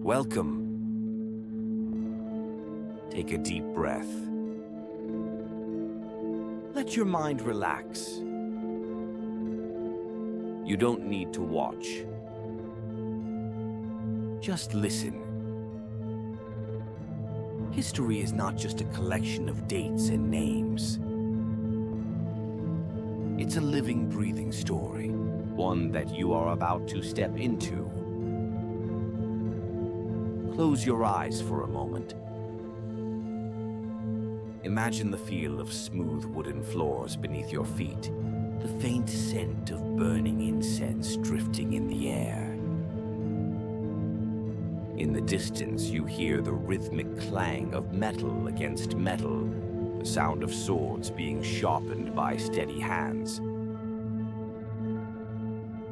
Welcome. Take a deep breath. Let your mind relax. You don't need to watch. Just listen. History is not just a collection of dates and names. It's a living, breathing story, one that you are about to step into. Close your eyes for a moment. Imagine the feel of smooth wooden floors beneath your feet, the faint scent of burning incense drifting in the air. In the distance, you hear the rhythmic clang of metal against metal, the sound of swords being sharpened by steady hands.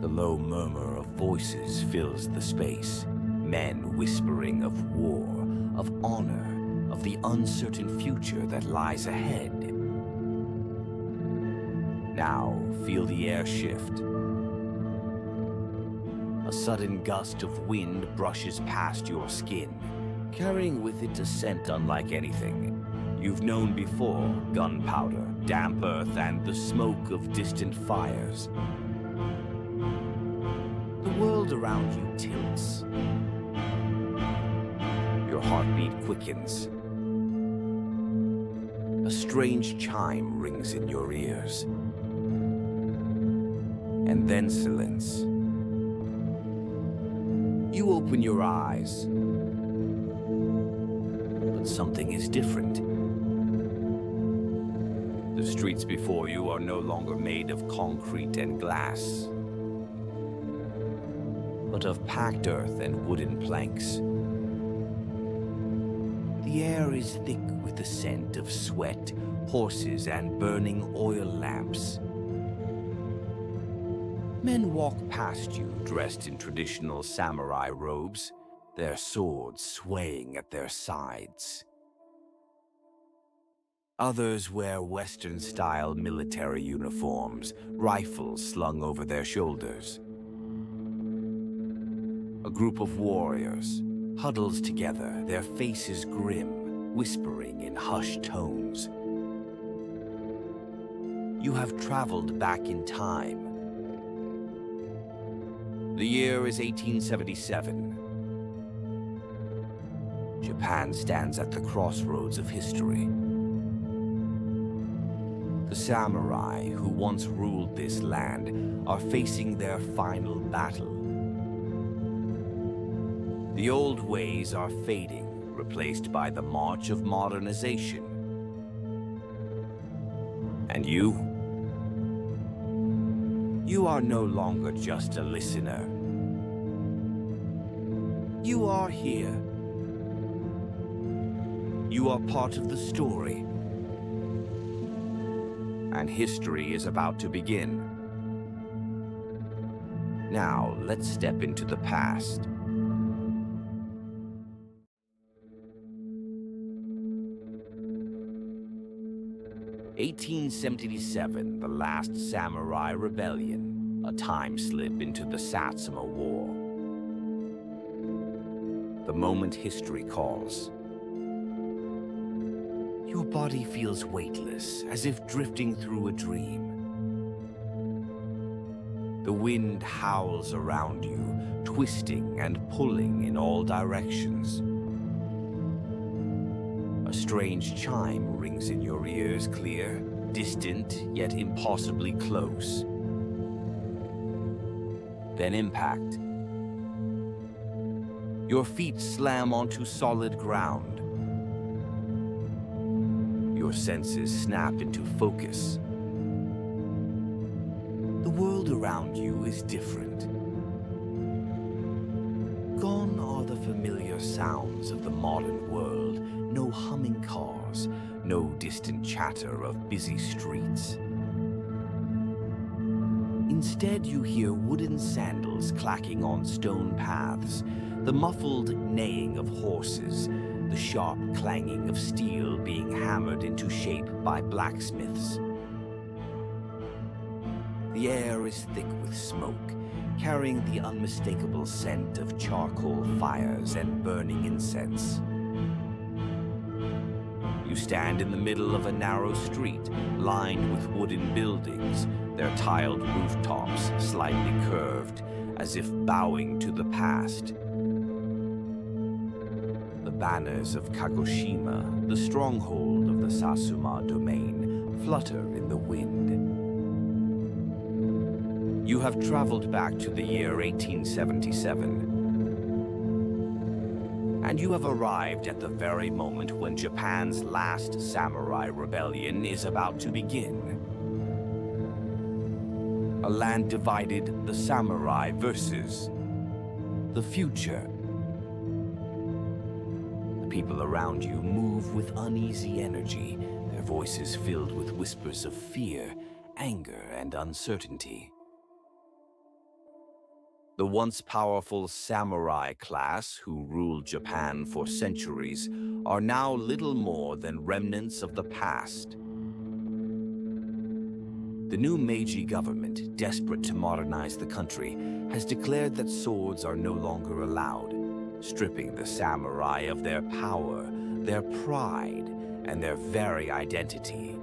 The low murmur of voices fills the space, men whispering of war, of honor, of the uncertain future that lies ahead. Now, feel the air shift. A sudden gust of wind brushes past your skin, carrying with it a scent unlike anything you've known before: gunpowder, damp earth, and the smoke of distant fires. The world around you tilts. Your heartbeat quickens. A strange chime rings in your ears. And then silence. You open your eyes. But something is different. The streets before you are no longer made of concrete and glass, but of packed earth and wooden planks. The air is thick with the scent of sweat, horses, and burning oil lamps. Men walk past you dressed in traditional samurai robes, their swords swaying at their sides. Others wear Western-style military uniforms, rifles slung over their shoulders. A group of warriors huddles together, their faces grim, whispering in hushed tones. You have traveled back in time. The year is 1877. Japan stands at the crossroads of history. The samurai who once ruled this land are facing their final battle. The old ways are fading, replaced by the march of modernization. And you are no longer just a listener. You are here. You are part of the story. And history is about to begin. Now, let's step into the past. (1877), the last Samurai Rebellion, a time slip into the Satsuma War. The moment history calls. Your body feels weightless, as if drifting through a dream. The wind howls around you, twisting and pulling in all directions. A strange chime rings in your ears, clear, distant, yet impossibly close. Then impact. Your feet slam onto solid ground. Your senses snap into focus. The world around you is different. Gone are the familiar sounds of the modern world. No humming cars, no distant chatter of busy streets. Instead, you hear wooden sandals clacking on stone paths, the muffled neighing of horses, the sharp clanging of steel being hammered into shape by blacksmiths. The air is thick with smoke, carrying the unmistakable scent of charcoal fires and burning incense. You stand in the middle of a narrow street, lined with wooden buildings, their tiled rooftops slightly curved, as if bowing to the past. The banners of Kagoshima, the stronghold of the Satsuma domain, flutter in the wind. You have traveled back to the year 1877. And you have arrived at the very moment when Japan's last samurai rebellion is about to begin. A land divided, the samurai versus the future. The people around you move with uneasy energy, their voices filled with whispers of fear, anger, and uncertainty. The once powerful samurai class who ruled Japan for centuries are now little more than remnants of the past. The new Meiji government, desperate to modernize the country, has declared that swords are no longer allowed, stripping the samurai of their power, their pride, and their very identity.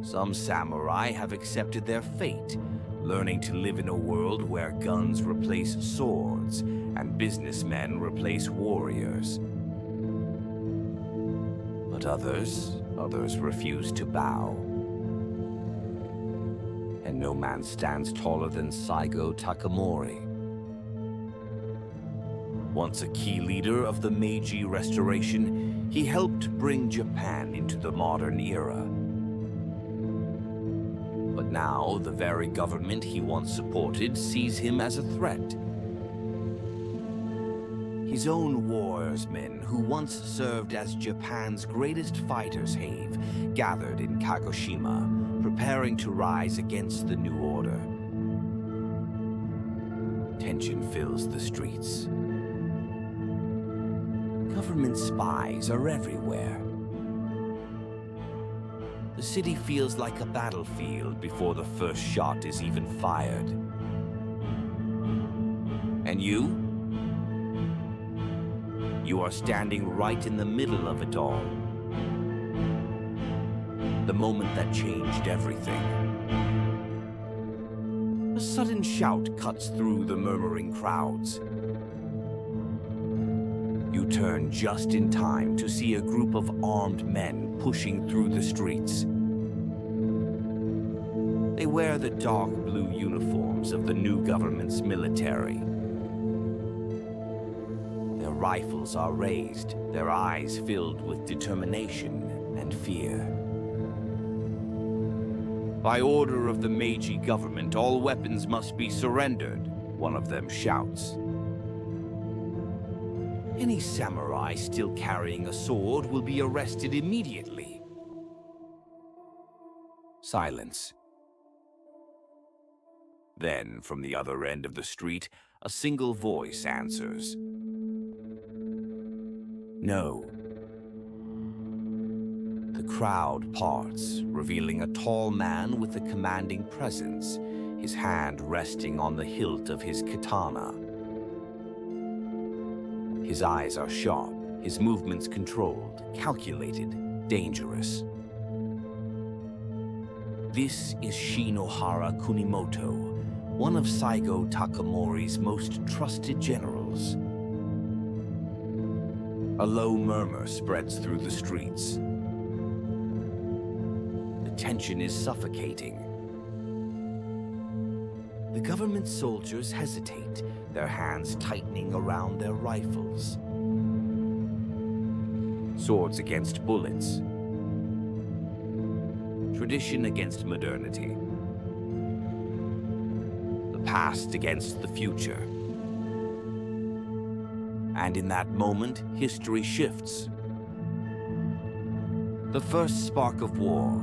Some samurai have accepted their fate, learning to live in a world where guns replace swords and businessmen replace warriors. But others refuse to bow. And no man stands taller than Saigō Takamori. Once a key leader of the Meiji Restoration, he helped bring Japan into the modern era. But now, the very government he once supported sees him as a threat. His own warriors-men, who once served as Japan's greatest fighters, have gathered in Kagoshima, preparing to rise against the new order. Tension fills the streets. Government spies are everywhere. The city feels like a battlefield before the first shot is even fired. And you? You are standing right in the middle of it all. The moment that changed everything. A sudden shout cuts through the murmuring crowds. You turn just in time to see a group of armed men pushing through the streets. They wear the dark blue uniforms of the new government's military. Their rifles are raised, their eyes filled with determination and fear. By order of the Meiji government, all weapons must be surrendered, one of them shouts. Any samurai still carrying a sword will be arrested immediately. Silence. Then, from the other end of the street, a single voice answers. No. The crowd parts, revealing a tall man with a commanding presence, his hand resting on the hilt of his katana. His eyes are sharp, his movements controlled, calculated, dangerous. This is Shinohara Kunimoto, one of Saigō Takamori's most trusted generals. A low murmur spreads through the streets. The tension is suffocating. The government soldiers hesitate, their hands tightening around their rifles. Swords against bullets. Tradition against modernity. The past against the future. And in that moment, history shifts. The first spark of war.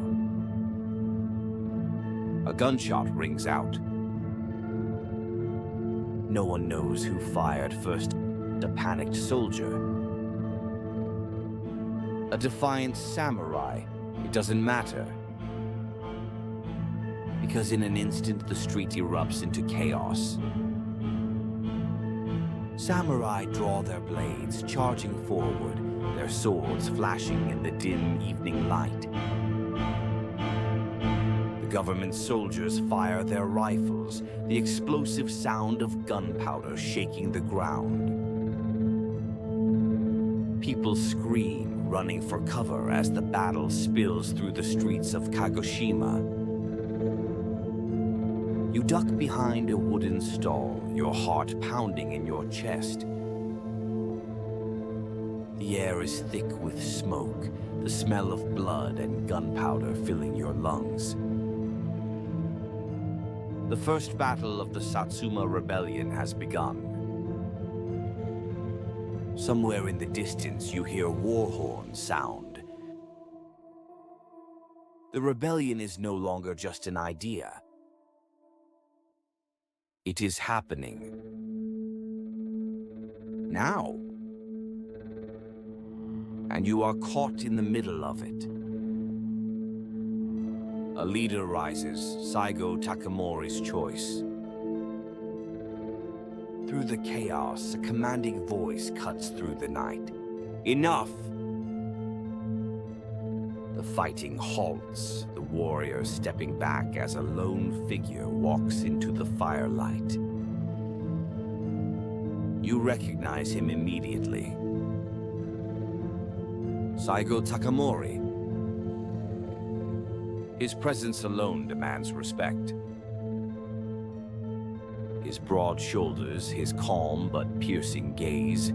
A gunshot rings out. No one knows who fired first, a panicked soldier. A defiant samurai, it doesn't matter. because in an instant the street erupts into chaos. Samurai draw their blades, charging forward, their swords flashing in the dim evening light. The government soldiers fire their rifles, the explosive sound of gunpowder shaking the ground. People scream, running for cover as the battle spills through the streets of Kagoshima. You duck behind a wooden stall, your heart pounding in your chest. The air is thick with smoke, the smell of blood and gunpowder filling your lungs. The first battle of the Satsuma Rebellion has begun. Somewhere in the distance, you hear war horns sound. The rebellion is no longer just an idea. It is happening. Now. And you are caught in the middle of it. A leader rises, Saigō Takamori's choice. Through the chaos, a commanding voice cuts through the night. Enough! The fighting halts, the warrior stepping back as a lone figure walks into the firelight. You recognize him immediately. Saigō Takamori. His presence alone demands respect. His broad shoulders, his calm but piercing gaze,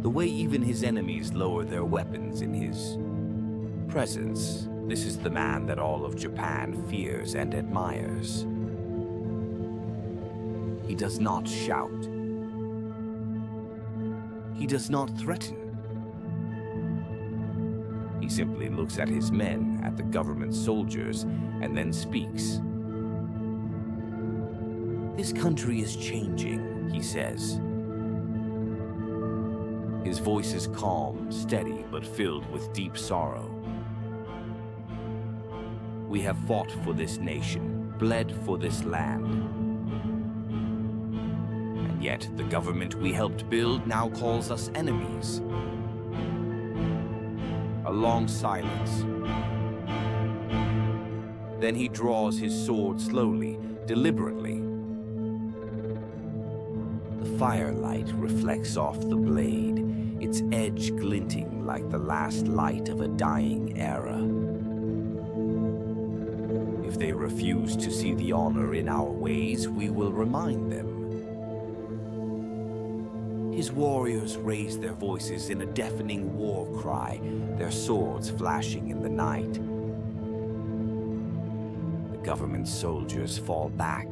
the way even his enemies lower their weapons in his presence. This is the man that all of Japan fears and admires. He does not shout. He does not threaten. He simply looks at his men, at the government soldiers, and then speaks. This country is changing, he says. His voice is calm, steady, but filled with deep sorrow. We have fought for this nation, bled for this land. And yet, the government we helped build now calls us enemies. A long silence. Then he draws his sword slowly, deliberately. The firelight reflects off the blade, its edge glinting like the last light of a dying era. If they refuse to see the honor in our ways, we will remind them. His warriors raise their voices in a deafening war cry, their swords flashing in the night. The government soldiers fall back,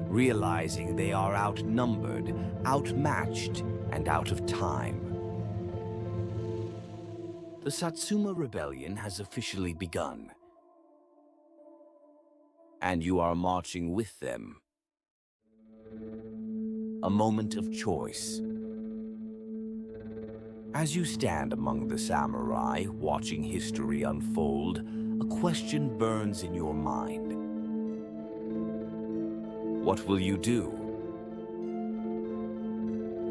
realizing they are outnumbered, outmatched, and out of time. The Satsuma Rebellion has officially begun. And you are marching with them. A moment of choice. As you stand among the samurai, watching history unfold, a question burns in your mind. What will you do?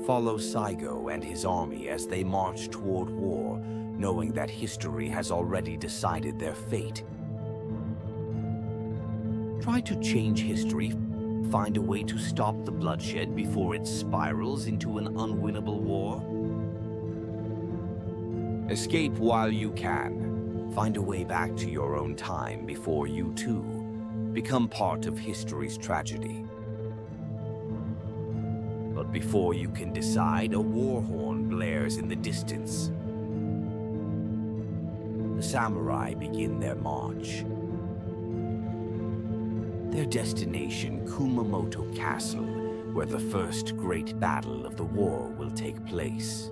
Follow Saigō and his army as they march toward war, knowing that history has already decided their fate. Try to change history, find a way to stop the bloodshed before it spirals into an unwinnable war. Escape while you can. Find a way back to your own time before you, too, become part of history's tragedy. But before you can decide, a war horn blares in the distance. The samurai begin their march. Their destination, Kumamoto Castle, where the first great battle of the war will take place.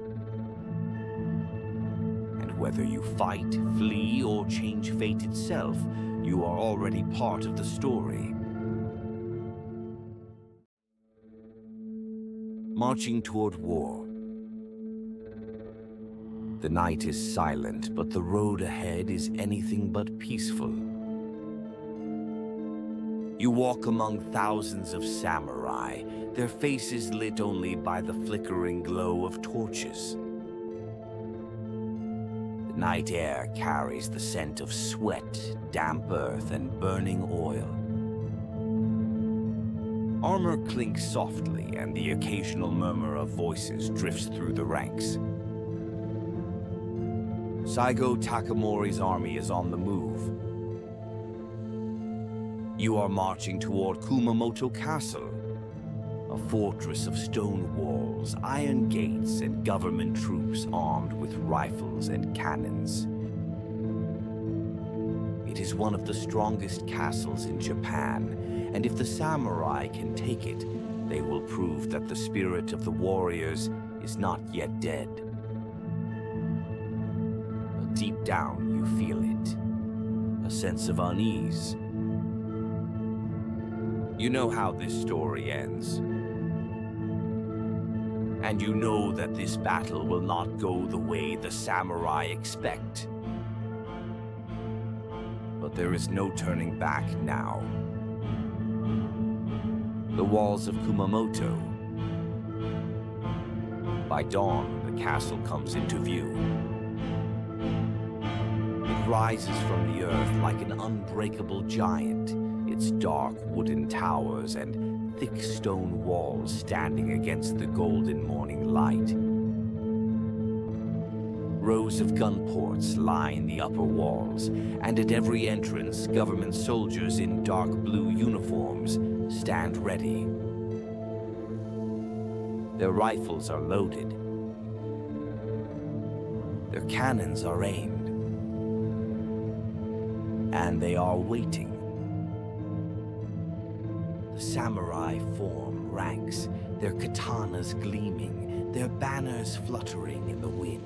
And whether you fight, flee, or change fate itself, you are already part of the story. Marching toward war. The night is silent, but the road ahead is anything but peaceful. You walk among thousands of samurai, their faces lit only by the flickering glow of torches. The night air carries the scent of sweat, damp earth, and burning oil. Armor clinks softly, and the occasional murmur of voices drifts through the ranks. Saigō Takamori's army is on the move. You are marching toward Kumamoto Castle, a fortress of stone walls, iron gates, and government troops armed with rifles and cannons. It is one of the strongest castles in Japan, and if the samurai can take it, they will prove that the spirit of the warriors is not yet dead. But deep down, you feel it, a sense of unease. You know how this story ends. And you know that this battle will not go the way the samurai expect. But there is no turning back now. The walls of Kumamoto. By dawn, the castle comes into view. It rises from the earth like an unbreakable giant, its dark wooden towers and thick stone walls standing against the golden morning light. Rows of gun ports line the upper walls, and at every entrance, government soldiers in dark blue uniforms stand ready. Their rifles are loaded. Their cannons are aimed. And they are waiting. The samurai form ranks, their katanas gleaming, their banners fluttering in the wind.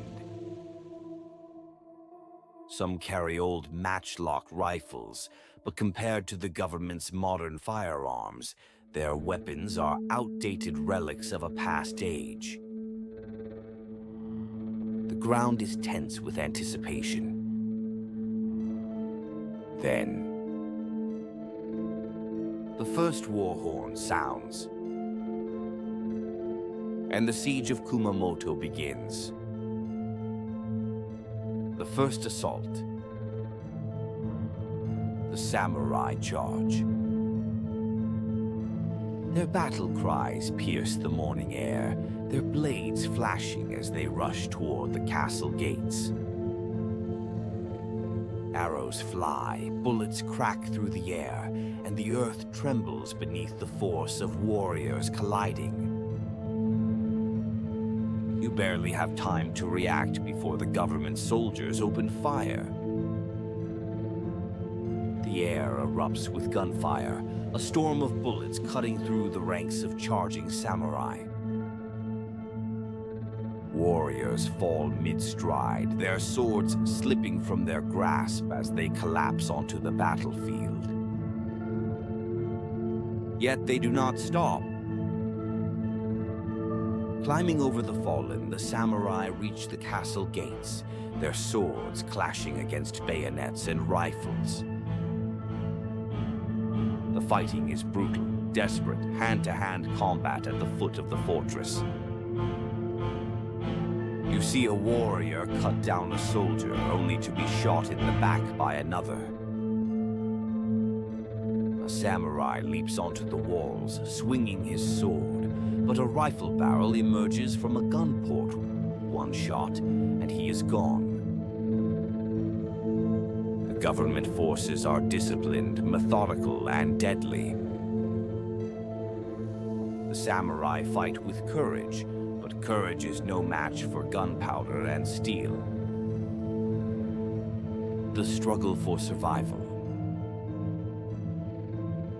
Some carry old matchlock rifles, but compared to the government's modern firearms, their weapons are outdated relics of a past age. The ground is tense with anticipation. Then, the first war horn sounds, and the siege of Kumamoto begins. The first assault. The samurai charge. Their battle cries pierce the morning air, their blades flashing as they rush toward the castle gates. Arrows fly, bullets crack through the air, and the earth trembles beneath the force of warriors colliding. You barely have time to react before the government soldiers open fire. The air erupts with gunfire, a storm of bullets cutting through the ranks of charging samurai. Warriors fall mid-stride, their swords slipping from their grasp as they collapse onto the battlefield. Yet they do not stop. Climbing over the fallen, the samurai reach the castle gates, their swords clashing against bayonets and rifles. The fighting is brutal, desperate, hand-to-hand combat at the foot of the fortress. You see a warrior cut down a soldier, only to be shot in the back by another. A samurai leaps onto the walls, swinging his sword, but a rifle barrel emerges from a gun port. One shot, and he is gone. The government forces are disciplined, methodical, and deadly. The samurai fight with courage, but courage is no match for gunpowder and steel. The struggle for survival.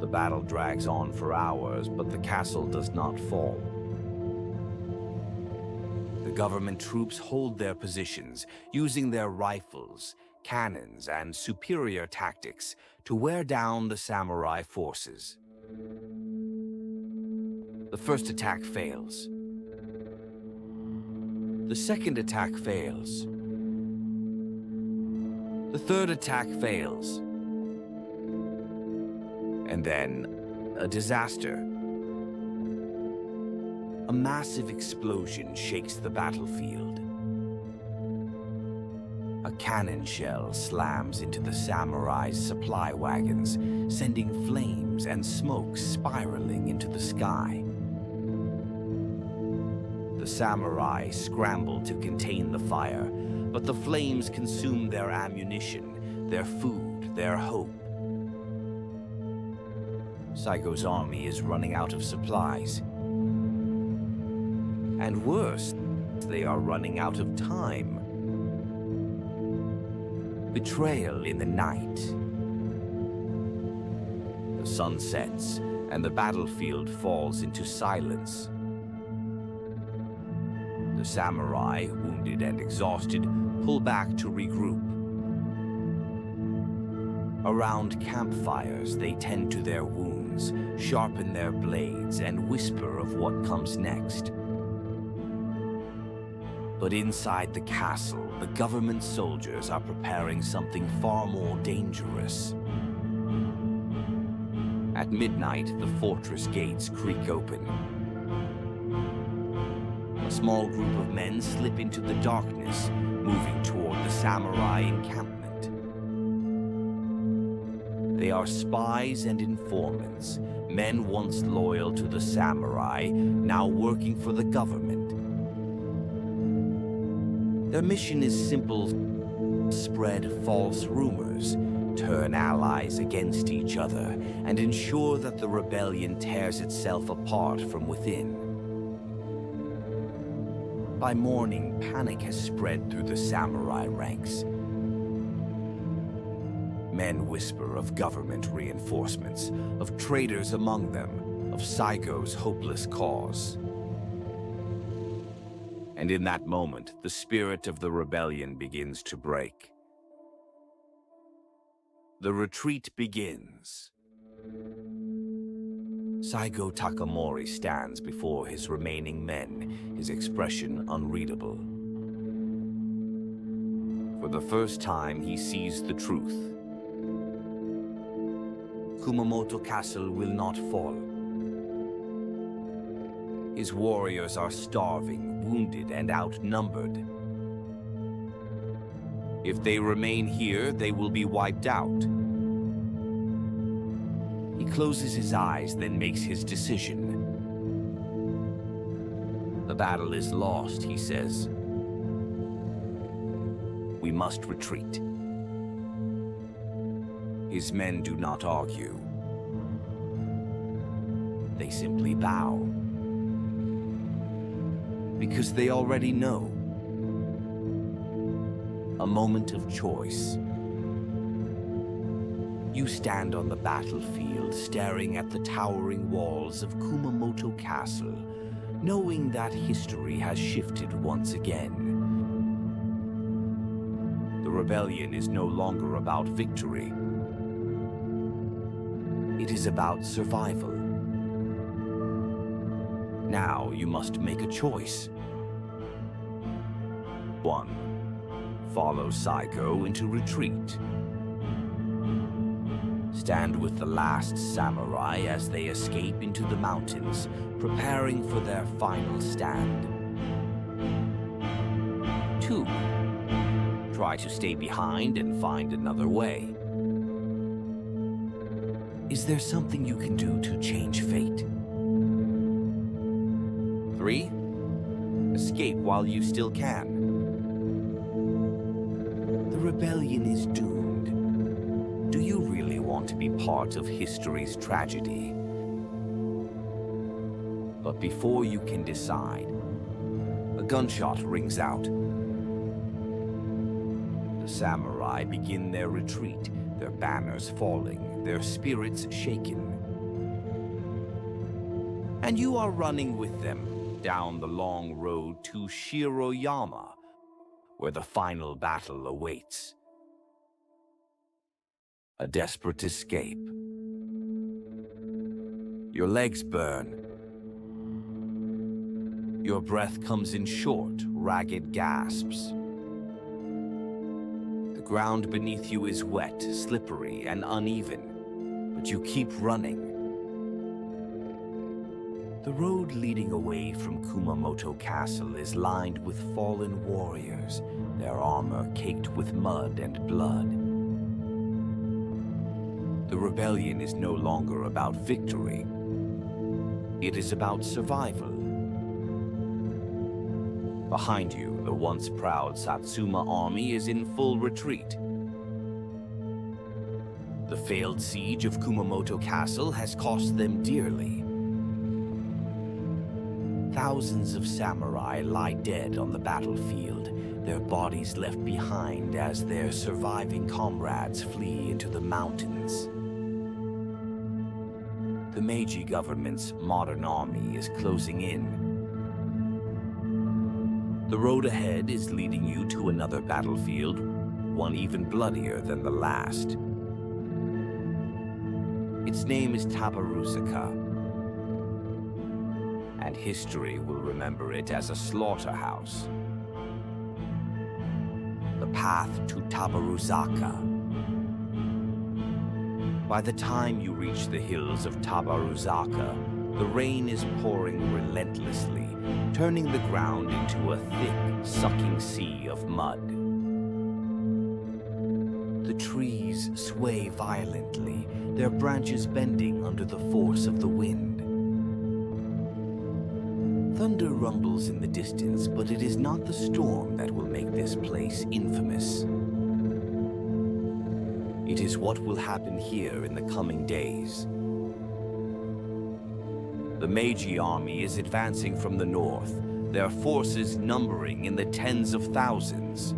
The battle drags on for hours, but the castle does not fall. The government troops hold their positions, using their rifles, cannons, and superior tactics to wear down the samurai forces. The first attack fails. The second attack fails. The third attack fails. And then, a disaster. A massive explosion shakes the battlefield. A cannon shell slams into the samurai's supply wagons, sending flames and smoke spiraling into the sky. The samurai scramble to contain the fire, but the flames consume their ammunition, their food, their hope. Saigō's army is running out of supplies. And worse, they are running out of time. Betrayal in the night. The sun sets, and the battlefield falls into silence. The samurai, wounded and exhausted, pull back to regroup. Around campfires, they tend to their wounds, sharpen their blades, and whisper of what comes next. But inside the castle, the government soldiers are preparing something far more dangerous. At midnight, the fortress gates creak open. A small group of men slip into the darkness, moving toward the samurai encampment. They are spies and informants, men once loyal to the samurai, now working for the government. Their mission is simple: spread false rumors, turn allies against each other, and ensure that the rebellion tears itself apart from within. By morning, panic has spread through the samurai ranks. Men whisper of government reinforcements, of traitors among them, of Saigō's hopeless cause. And in that moment, the spirit of the rebellion begins to break. The retreat begins. Saigō Takamori stands before his remaining men, his expression unreadable. For the first time, he sees the truth. Kumamoto Castle will not fall. His warriors are starving, wounded, and outnumbered. If they remain here, they will be wiped out. He closes his eyes, then makes his decision. The battle is lost, he says. We must retreat. His men do not argue. They simply bow. Because they already know. A moment of choice. You stand on the battlefield, staring at the towering walls of Kumamoto Castle, knowing that history has shifted once again. The rebellion is no longer about victory. It is about survival. Now you must make a choice. 1. Follow Saigō into retreat. Stand with the last samurai as they escape into the mountains, preparing for their final stand. 2. Try to stay behind and find another way. Is there something you can do to change fate? 3. Escape while you still can. The rebellion is doomed. Do you really want to be part of history's tragedy? But before you can decide, a gunshot rings out. The samurai begin their retreat, their banners falling, their spirits shaken. And you are running with them down the long road to Shiroyama, where the final battle awaits. A desperate escape. Your legs burn. Your breath comes in short, ragged gasps. The ground beneath you is wet, slippery, and uneven, but you keep running. The road leading away from Kumamoto Castle is lined with fallen warriors, their armor caked with mud and blood. The rebellion is no longer about victory. It is about survival. Behind you, the once proud Satsuma army is in full retreat. The failed siege of Kumamoto Castle has cost them dearly. Thousands of samurai lie dead on the battlefield, their bodies left behind as their surviving comrades flee into the mountains. The Meiji government's modern army is closing in. The road ahead is leading you to another battlefield, one even bloodier than the last. Its name is Tabaruzaka, and history will remember it as a slaughterhouse. The path to Tabaruzaka. By the time you reach the hills of Tabaruzaka, the rain is pouring relentlessly, turning the ground into a thick, sucking sea of mud. The trees sway violently, their branches bending under the force of the wind. Thunder rumbles in the distance, but it is not the storm that will make this place infamous. It is what will happen here in the coming days. The Meiji army is advancing from the north, their forces numbering in the tens of thousands.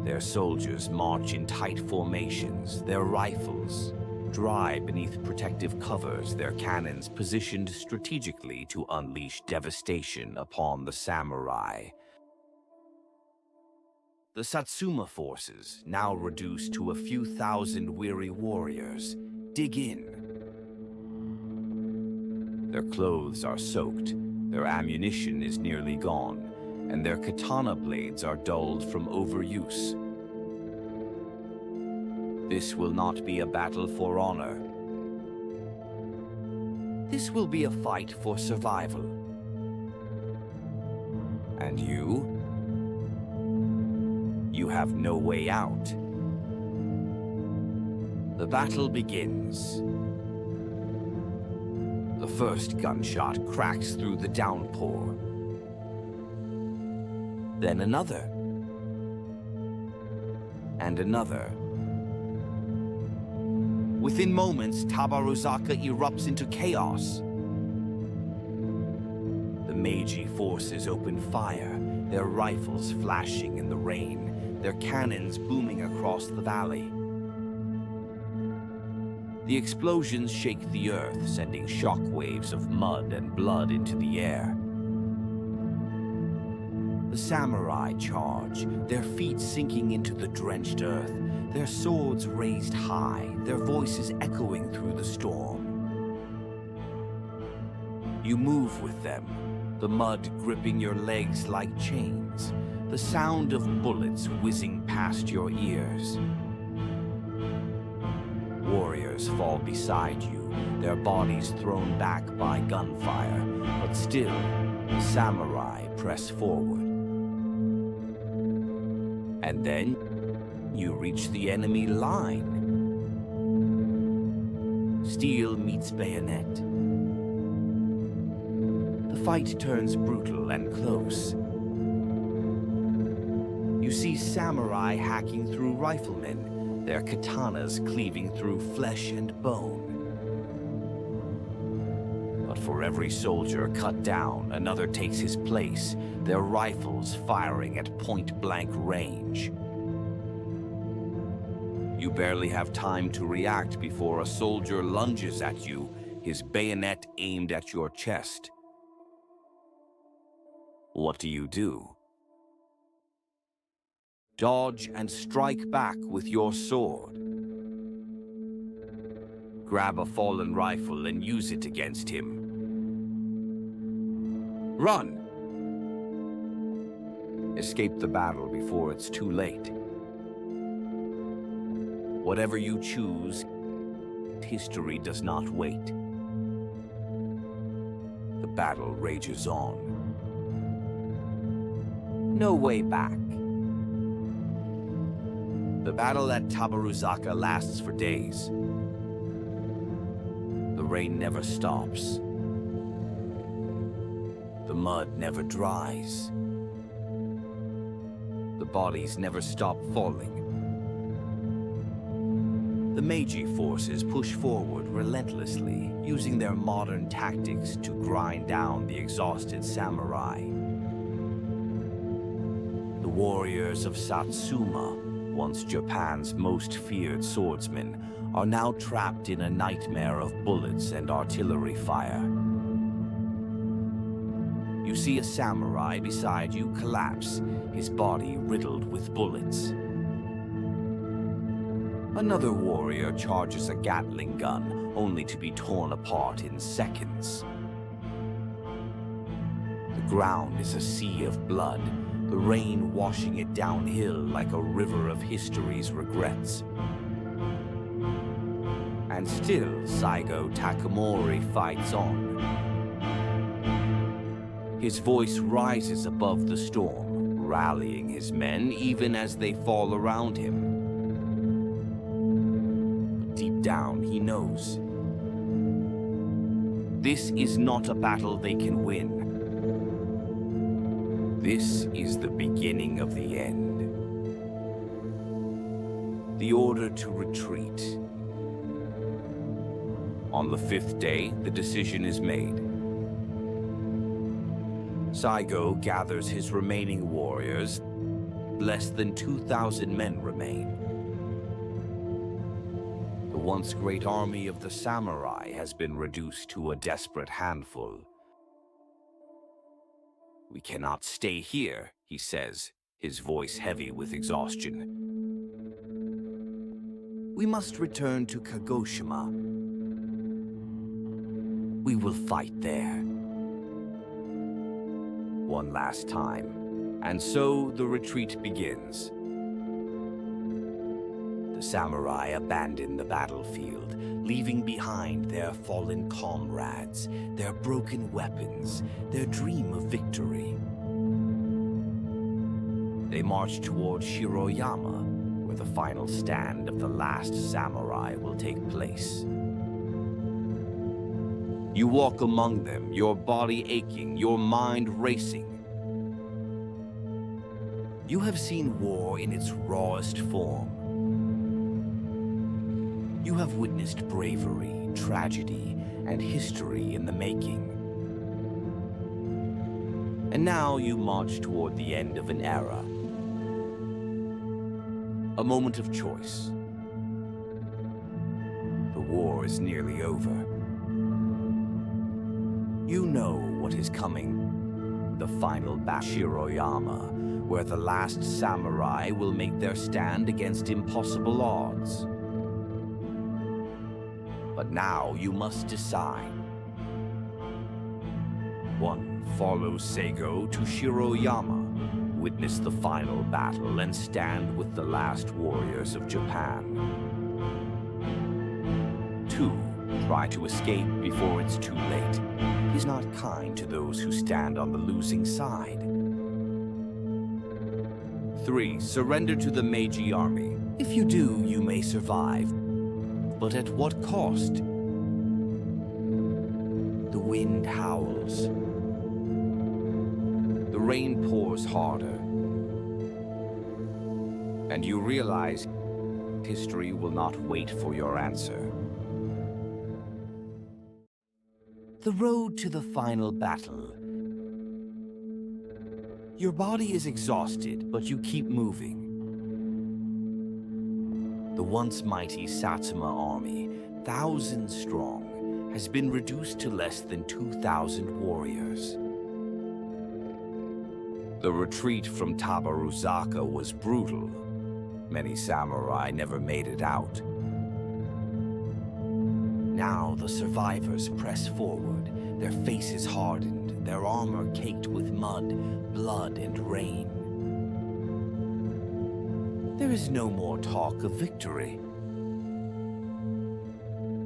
Their soldiers march in tight formations, their rifles dry beneath protective covers, their cannons positioned strategically to unleash devastation upon the samurai. The Satsuma forces, now reduced to a few thousand weary warriors, dig in. Their clothes are soaked, their ammunition is nearly gone, and their katana blades are dulled from overuse. This will not be a battle for honor. This will be a fight for survival. And you? You have no way out. The battle begins. The first gunshot cracks through the downpour. Then another. And another. Within moments, Tabaruzaka erupts into chaos. The Meiji forces open fire, their rifles flashing in the rain, their cannons booming across the valley. The explosions shake the earth, sending shockwaves of mud and blood into the air. The samurai charge, their feet sinking into the drenched earth, their swords raised high, their voices echoing through the storm. You move with them, the mud gripping your legs like chains, the sound of bullets whizzing past your ears. Warriors fall beside you, their bodies thrown back by gunfire, but still, the samurai press forward. And then, you reach the enemy line. Steel meets bayonet. The fight turns brutal and close. You see samurai hacking through riflemen, their katanas cleaving through flesh and bone. But for every soldier cut down, another takes his place, their rifles firing at point-blank range. You barely have time to react before a soldier lunges at you, his bayonet aimed at your chest. What do? Dodge and strike back with your sword. Grab a fallen rifle and use it against him. Run! Escape the battle before it's too late. Whatever you choose, history does not wait. The battle rages on. No way back. The battle at Tabaruzaka lasts for days. The rain never stops. The mud never dries. The bodies never stop falling. The Meiji forces push forward relentlessly, using their modern tactics to grind down the exhausted samurai. The warriors of Satsuma, once Japan's most feared swordsmen, are now trapped in a nightmare of bullets and artillery fire. You see a samurai beside you collapse, his body riddled with bullets. Another warrior charges a Gatling gun, only to be torn apart in seconds. The ground is a sea of blood, the rain washing it downhill like a river of history's regrets. And still, Saigō Takamori fights on. His voice rises above the storm, rallying his men even as they fall around him. But deep down, he knows. This is not a battle they can win. This is the beginning of the end. The order to retreat. On the 5th day, the decision is made. Saigō gathers his remaining warriors. Less than 2,000 men remain. The once great army of the samurai has been reduced to a desperate handful. "We cannot stay here," he says, his voice heavy with exhaustion. "We must return to Kagoshima. We will fight there." One last time, and so the retreat begins. The samurai abandon the battlefield, leaving behind their fallen comrades, their broken weapons, their dream of victory. They march toward Shiroyama, where the final stand of the last samurai will take place. You walk among them, your body aching, your mind racing. You have seen war in its rawest form. You have witnessed bravery, tragedy, and history in the making. And now you march toward the end of an era. A moment of choice. The war is nearly over. You know what is coming. The final battle, Shiroyama, where the last samurai will make their stand against impossible odds. But now you must decide. 1. Follow Saigō to Shiroyama, witness the final battle, and stand with the last warriors of Japan. 2. Try to escape before it's too late. He's not kind to those who stand on the losing side. 3. Surrender to the Meiji army. If you do, you may survive. But at what cost? The wind howls. The rain pours harder. And you realize history will not wait for your answer. The road to the final battle. Your body is exhausted, but you keep moving. The once mighty Satsuma army, thousands strong, has been reduced to less than 2,000 warriors. The retreat from Tabaruzaka was brutal. Many samurai never made it out. Now the survivors press forward, their faces hardened, their armor caked with mud, blood, and rain. There is no more talk of victory.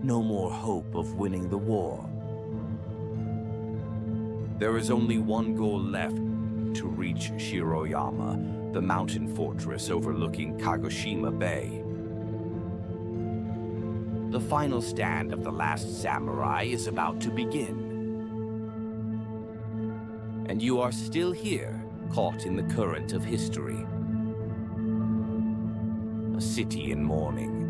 no more hope of winning the war. There is only one goal left to reach Shiroyama, the mountain fortress overlooking Kagoshima Bay. The final stand of the last samurai is about to begin. And you are still here, caught in the current of history. A city in mourning.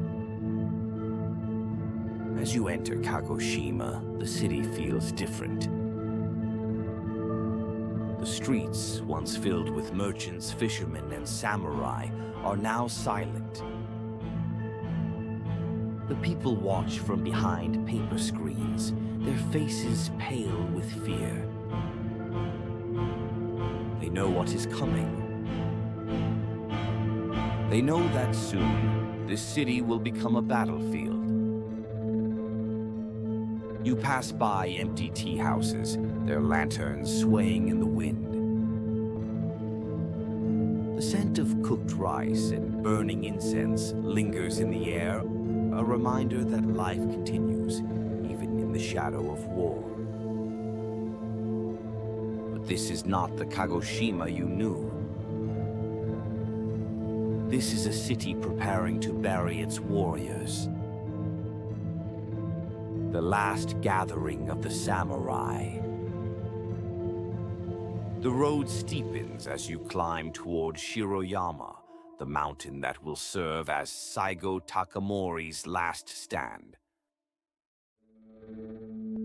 As you enter Kagoshima, the city feels different. The streets, once filled with merchants, fishermen, and samurai, are now silent. The people watch from behind paper screens, their faces pale with fear. They know what is coming. They know that soon, this city will become a battlefield. You pass by empty tea houses, their lanterns swaying in the wind. The scent of cooked rice and burning incense lingers in the air, a reminder that life continues, even in the shadow of war. But this is not the Kagoshima you knew. This is a city preparing to bury its warriors. The last gathering of the samurai. The road steepens as you climb toward Shiroyama, the mountain that will serve as Saigō Takamori's last stand.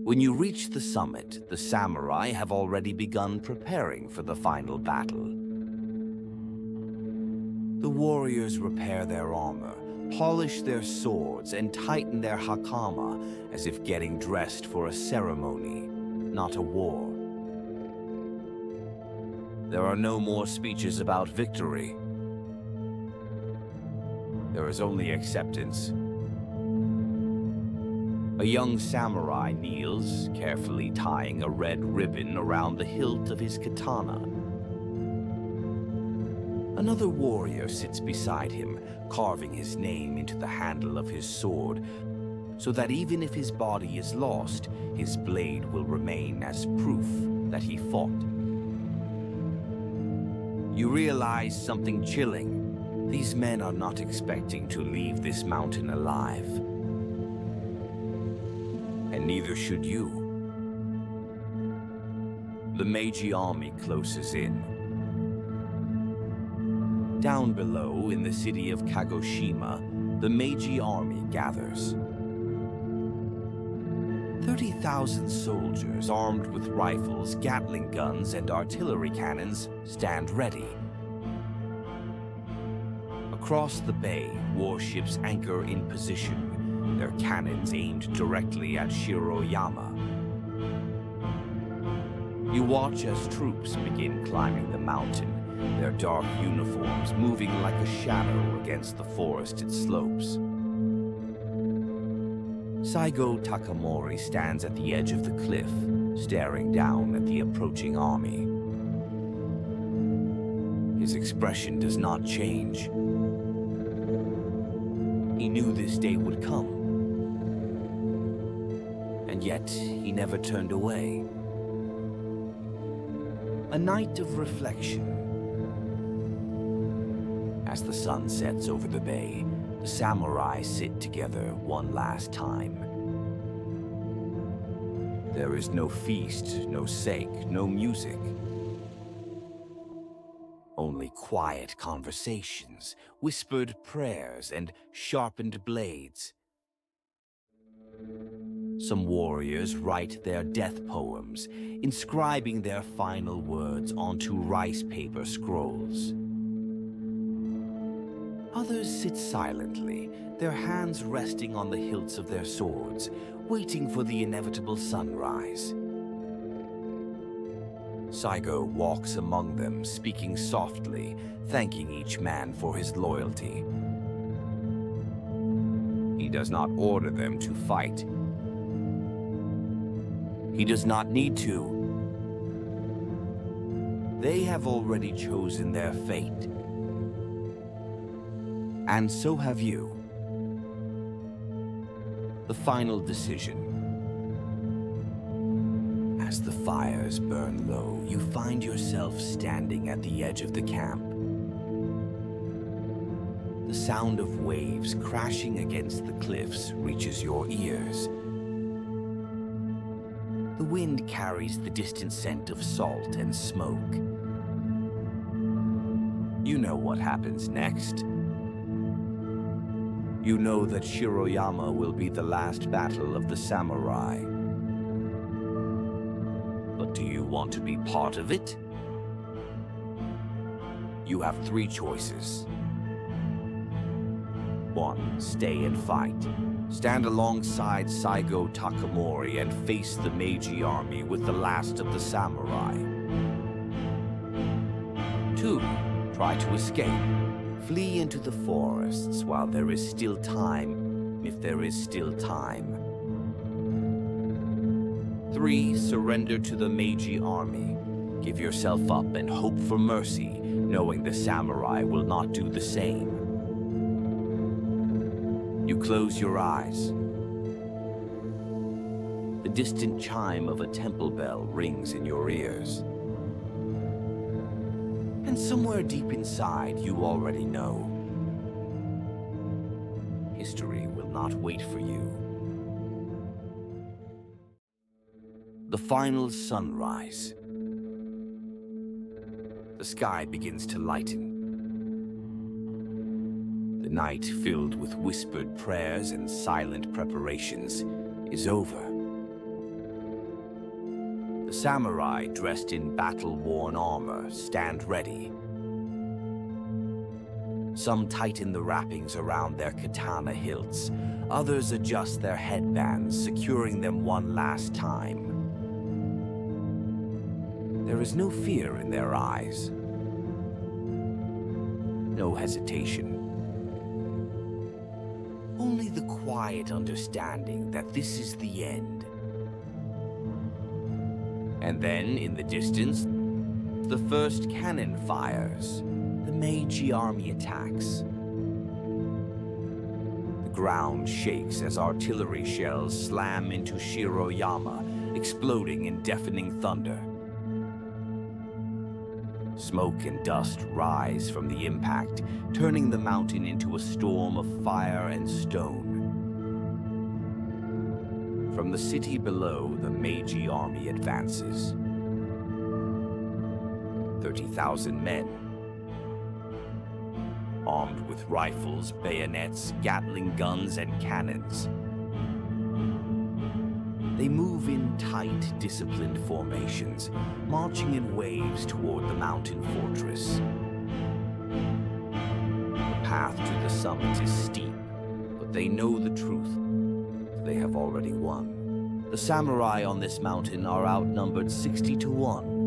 When you reach the summit, the samurai have already begun preparing for the final battle. The warriors repair their armor, polish their swords, and tighten their hakama as if getting dressed for a ceremony, not a war. There are no more speeches about victory. There is only acceptance. A young samurai kneels, carefully tying a red ribbon around the hilt of his katana. Another warrior sits beside him, carving his name into the handle of his sword, so that even if his body is lost, his blade will remain as proof that he fought. You realize something chilling. These men are not expecting to leave this mountain alive. And neither should you. The Meiji army closes in. Down below, in the city of Kagoshima, the Meiji army gathers. 30,000 soldiers armed with rifles, Gatling guns, and artillery cannons stand ready. Across the bay, warships anchor in position, their cannons aimed directly at Shiroyama. You watch as troops begin climbing the mountain, their dark uniforms moving like a shadow against the forested slopes. Saigō Takamori stands at the edge of the cliff, staring down at the approaching army. His expression does not change. He knew this day would come. And yet, he never turned away. A night of reflection. As the sun sets over the bay, the samurai sit together one last time. There is no feast, no sake, no music. Only quiet conversations, whispered prayers, and sharpened blades. Some warriors write their death poems, inscribing their final words onto rice paper scrolls. Others sit silently, their hands resting on the hilts of their swords, waiting for the inevitable sunrise. Saigō walks among them, speaking softly, thanking each man for his loyalty. He does not order them to fight. He does not need to. They have already chosen their fate. And so have you. The final decision. As the fires burn low, you find yourself standing at the edge of the camp. The sound of waves crashing against the cliffs reaches your ears. The wind carries the distant scent of salt and smoke. You know what happens next. You know that Shiroyama will be the last battle of the samurai. But do you want to be part of it? You have three choices. 1. Stay and fight. Stand alongside Saigō Takamori and face the Meiji army with the last of the samurai. 2. Try to escape. Flee into the forests while there is still time, if there is still time. 3. Surrender to the Meiji army. Give yourself up and hope for mercy, knowing the samurai will not do the same. You close your eyes. The distant chime of a temple bell rings in your ears. And somewhere deep inside, you already know. History will not wait for you. The final sunrise. The sky begins to lighten. The night, filled with whispered prayers and silent preparations, is over. The samurai, dressed in battle-worn armor, stand ready. Some tighten the wrappings around their katana hilts. Others adjust their headbands, securing them one last time. There is no fear in their eyes. No hesitation. Only the quiet understanding that this is the end. And then, in the distance, the first cannon fires. The Meiji army attacks. The ground shakes as artillery shells slam into Shiroyama, exploding in deafening thunder. Smoke and dust rise from the impact, turning the mountain into a storm of fire and stone. From the city below, the Meiji army advances. 30,000 men, armed with rifles, bayonets, Gatling guns, and cannons. They move in tight, disciplined formations, marching in waves toward the mountain fortress. The path to the summit is steep, but they know the truth. They have already won. The samurai on this mountain are outnumbered 60 to 1.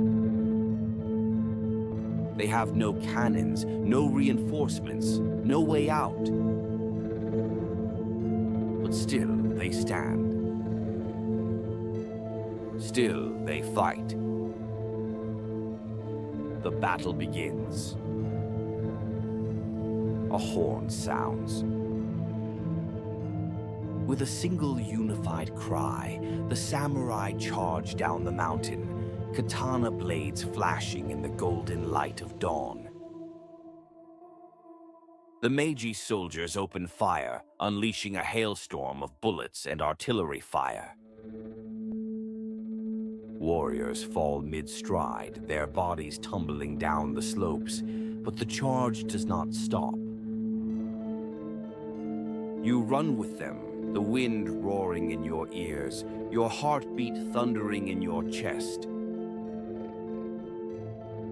They have no cannons, no reinforcements, no way out. But still, they stand. Still, they fight. The battle begins. A horn sounds. With a single unified cry, the samurai charge down the mountain, katana blades flashing in the golden light of dawn. The Meiji soldiers open fire, unleashing a hailstorm of bullets and artillery fire. Warriors fall mid-stride, their bodies tumbling down the slopes, but the charge does not stop. You run with them, the wind roaring in your ears, your heartbeat thundering in your chest.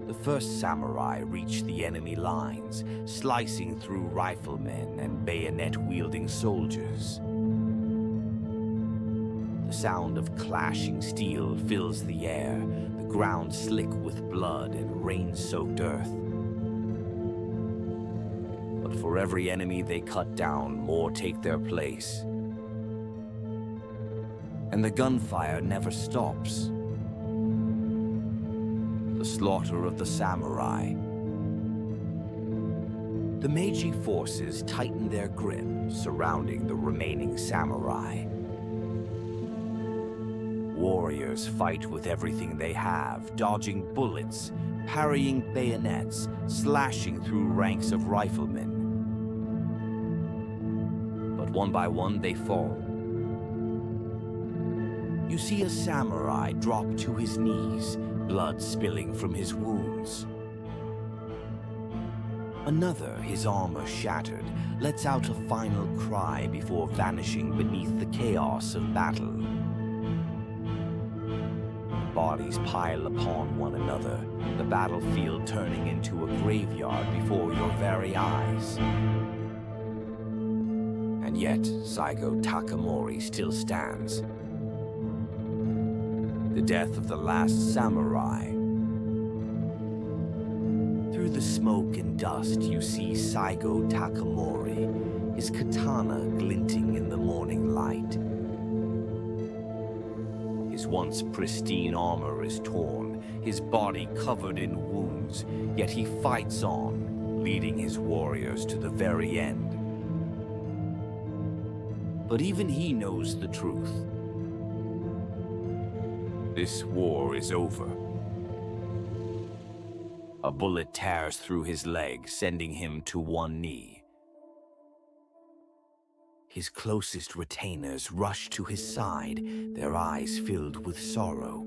The first samurai reach the enemy lines, slicing through riflemen and bayonet-wielding soldiers. The sound of clashing steel fills the air, the ground slick with blood and rain-soaked earth. But for every enemy they cut down, more take their place. And the gunfire never stops. The slaughter of the samurai. The Meiji forces tighten their grip, surrounding the remaining samurai. warriors fight with everything they have, dodging bullets, parrying bayonets, slashing through ranks of riflemen. But one by one they fall. You see a samurai drop to his knees, blood spilling from his wounds. Another, his armor shattered, lets out a final cry before vanishing beneath the chaos of battle. Bodies pile upon one another, the battlefield turning into a graveyard before your very eyes. And yet, Saigō Takamori still stands. The death of the last samurai. Through the smoke and dust, you see Saigō Takamori, his katana glinting in the morning light. His once pristine armor is torn, his body covered in wounds, yet he fights on, leading his warriors to the very end. But even he knows the truth. This war is over. A bullet tears through his leg, sending him to one knee. His closest retainers rush to his side, their eyes filled with sorrow.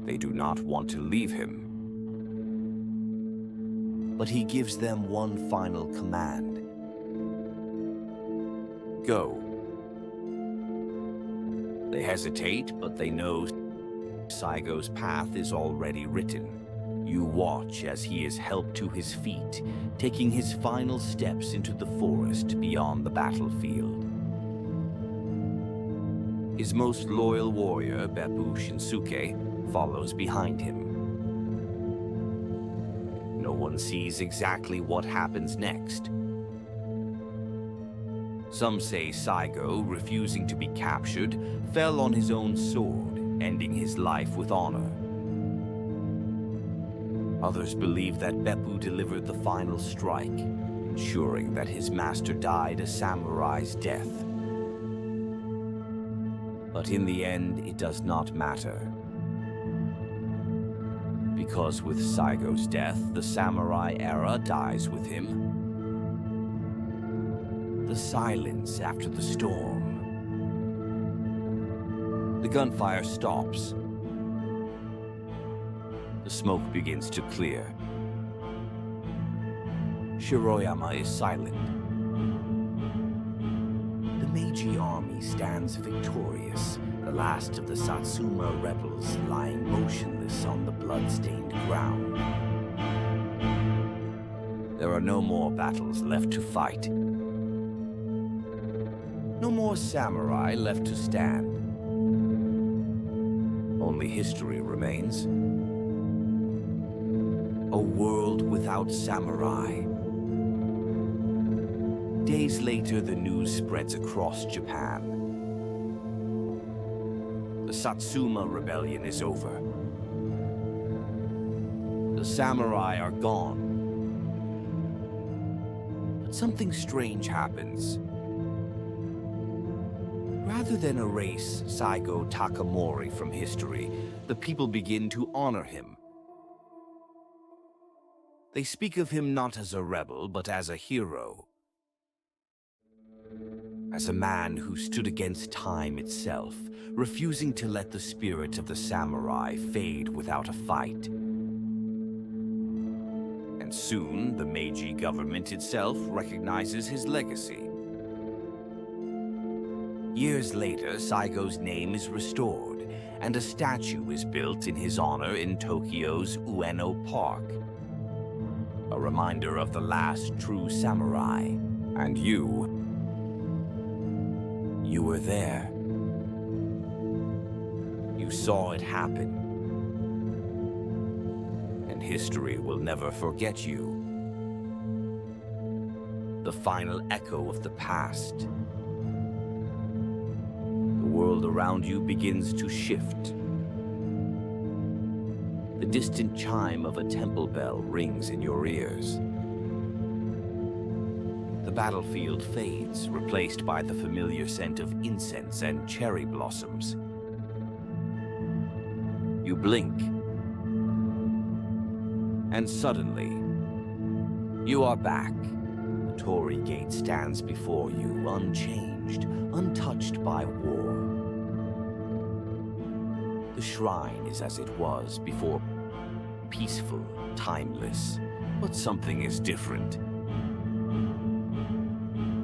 They do not want to leave him. But he gives them one final command. Go. They hesitate, but they know Saigō's path is already written. You watch as he is helped to his feet, taking his final steps into the forest beyond the battlefield. His most loyal warrior, Beppu Shinsuke, follows behind him. No one sees exactly what happens next. Some say Saigō, refusing to be captured, fell on his own sword, ending his life with honor. Others believe that Beppu delivered the final strike, ensuring that his master died a samurai's death. But in the end, it does not matter. Because with Saigō's death, the samurai era dies with him. The silence after the storm. The gunfire stops. The smoke begins to clear. Shiroyama is silent. The Meiji army stands victorious, the last of the Satsuma rebels lying motionless on the blood-stained ground. There are no more battles left to fight. No more samurai left to stand. Only history remains. A world without samurai. Days later, the news spreads across Japan. The Satsuma Rebellion is over. The samurai are gone. But something strange happens. Rather than erase Saigō Takamori from history, the people begin to honor him. They speak of him not as a rebel, but as a hero. As a man who stood against time itself, refusing to let the spirit of the samurai fade without a fight. And soon, the Meiji government itself recognizes his legacy. Years later, Saigō's name is restored, and a statue is built in his honor in Tokyo's Ueno Park. A reminder of the last true samurai. And you were there. You saw it happen. And history will never forget you. The final echo of the past. The world around you begins to shift. The distant chime of a temple bell rings in your ears. The battlefield fades, replaced by the familiar scent of incense and cherry blossoms. You blink, and suddenly, you are back. The Torii Gate stands before you, unchanged, untouched by war. The shrine is as it was before, peaceful, timeless, but something is different.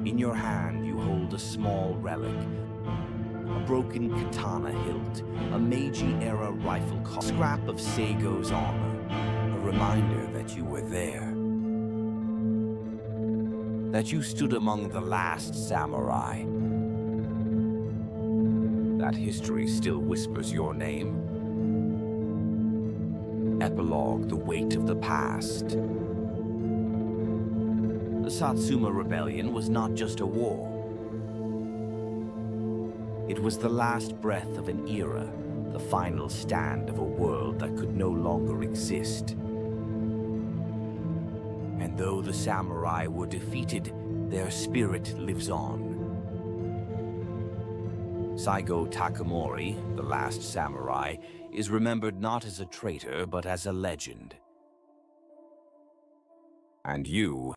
In your hand, you hold a small relic, a broken katana hilt, a Meiji-era rifle, scrap of Saigō's armor, a reminder that you were there. That you stood among the last samurai. That history still whispers your name. Epilogue, the weight of the past. The Satsuma Rebellion was not just a war. It was the last breath of an era, the final stand of a world that could no longer exist. And though the samurai were defeated, their spirit lives on. Saigō Takamori, the last samurai, is remembered not as a traitor, but as a legend. And you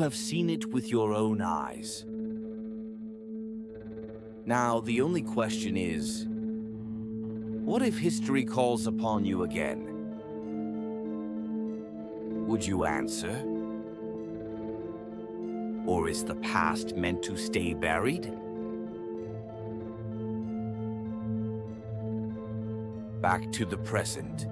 have seen it with your own eyes. Now, the only question is, what if history calls upon you again? Would you answer? Or is the past meant to stay buried? Back to the present.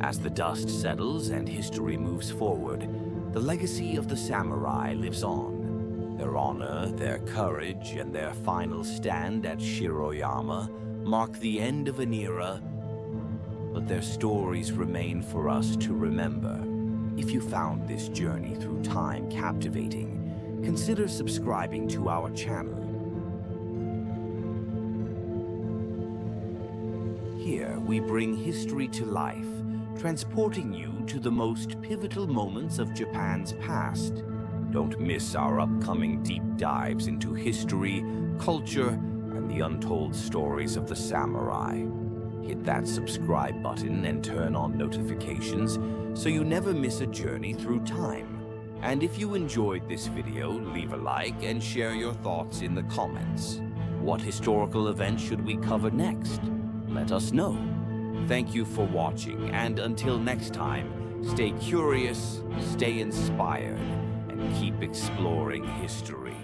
As the dust settles and history moves forward, the legacy of the samurai lives on. Their honor, their courage, and their final stand at Shiroyama mark the end of an era, but their stories remain for us to remember. If you found this journey through time captivating, consider subscribing to our channel. Here, we bring history to life, transporting you to the most pivotal moments of Japan's past. Don't miss our upcoming deep dives into history, culture, and the untold stories of the samurai. Hit that subscribe button and turn on notifications so you never miss a journey through time. And if you enjoyed this video, leave a like and share your thoughts in the comments. What historical event should we cover next? Let us know. Thank you for watching, and until next time, stay curious, stay inspired, and keep exploring history.